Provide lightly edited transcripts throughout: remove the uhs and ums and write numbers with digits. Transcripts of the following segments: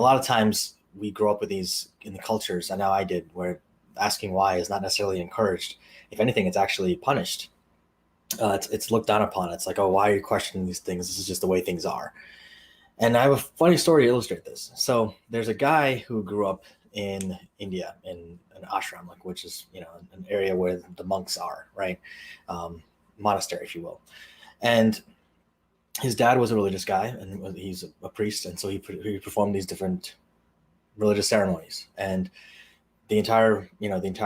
lot of times we grow up with these in the cultures, and now I did, where asking why is not necessarily encouraged. If anything, it's actually punished. It's looked down upon. It's like, oh, why are you questioning these things? This is just the way things are. And I have a funny story to illustrate this. So there's a guy who grew up in India in an ashram, like, which is, an area where the monks are, right? Monastery, if you will. And his dad was a religious guy, and he's a priest, and so he performed these different religious ceremonies. And the entire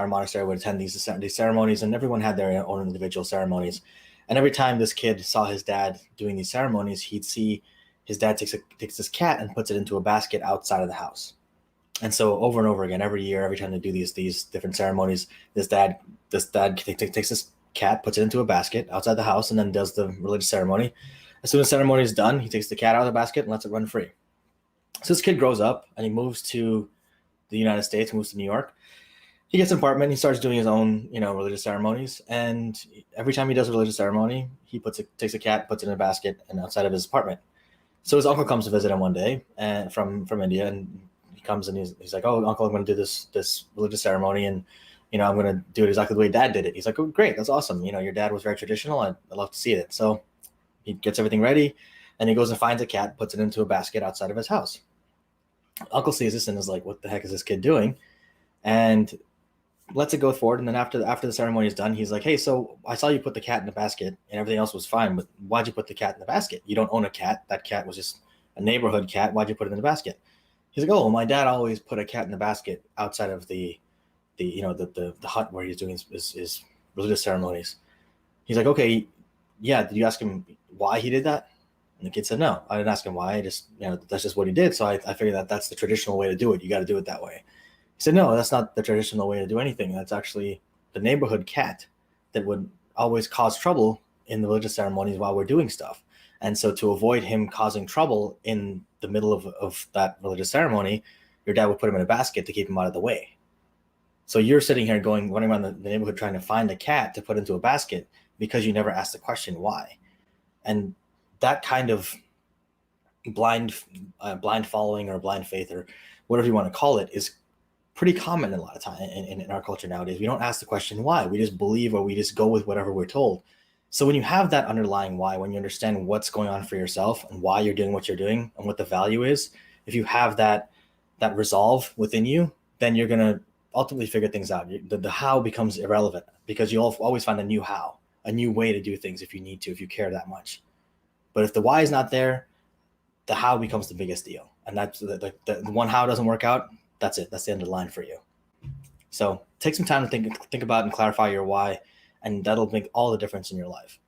monastery would attend these ceremonies, and everyone had their own individual ceremonies. And every time this kid saw his dad doing these ceremonies, he'd see his dad takes this cat and puts it into a basket outside of the house. And so over and over again, every year, every time they do these different ceremonies, this dad takes this cat, puts it into a basket outside the house, and then does the religious ceremony. As soon as the ceremony is done, he takes the cat out of the basket and lets it run free. So this kid grows up and he moves to the United States, moves to New York. He gets an apartment and he starts doing his own, religious ceremonies. And every time he does a religious ceremony, he takes a cat, puts it in a basket and outside of his apartment. So his uncle comes to visit him one day and from India, and he comes and he's like, "Oh, uncle, I'm going to do this religious ceremony, and I'm going to do it exactly the way dad did it." He's like, "Oh, great, that's awesome. Your dad was very traditional. I'd love to see it." So he gets everything ready, and he goes and finds a cat, puts it into a basket outside of his house. Uncle sees this and is like, "What the heck is this kid doing?" And lets it go forward. And then after the ceremony is done, he's like, "Hey, so I saw you put the cat in the basket and everything else was fine, but why'd you put the cat in the basket? You don't own a cat. That cat was just a neighborhood cat. Why'd you put it in the basket?" He's like, "Oh, well, my dad always put a cat in the basket outside of the hut where he's doing his religious ceremonies." He's like, "Okay, yeah, did you ask him why he did that?" And the kid said, "No, I didn't ask him why. I just, that's just what he did. So I figured that's the traditional way to do it. You got to do it that way." He said, "No, that's not the traditional way to do anything. That's actually the neighborhood cat that would always cause trouble in the religious ceremonies while we're doing stuff. And so to avoid him causing trouble in the middle of that religious ceremony, your dad would put him in a basket to keep him out of the way. So you're sitting here running around the neighborhood trying to find a cat to put into a basket because you never asked the question why." And that kind of blind following or blind faith or whatever you want to call it is pretty common in a lot of time in our culture nowadays. We don't ask the question why. We just believe, or we just go with whatever we're told. So when you have that underlying why, when you understand what's going on for yourself and why you're doing what you're doing and what the value is, if you have that resolve within you, then you're going to ultimately figure things out. The how becomes irrelevant because you'll always find a new how, a new way to do things if you need to, if you care that much. But if the why is not there, the how becomes the biggest deal. And that's the one how doesn't work out. That's it. That's the end of the line for you. So take some time to think about and clarify your why, and that'll make all the difference in your life.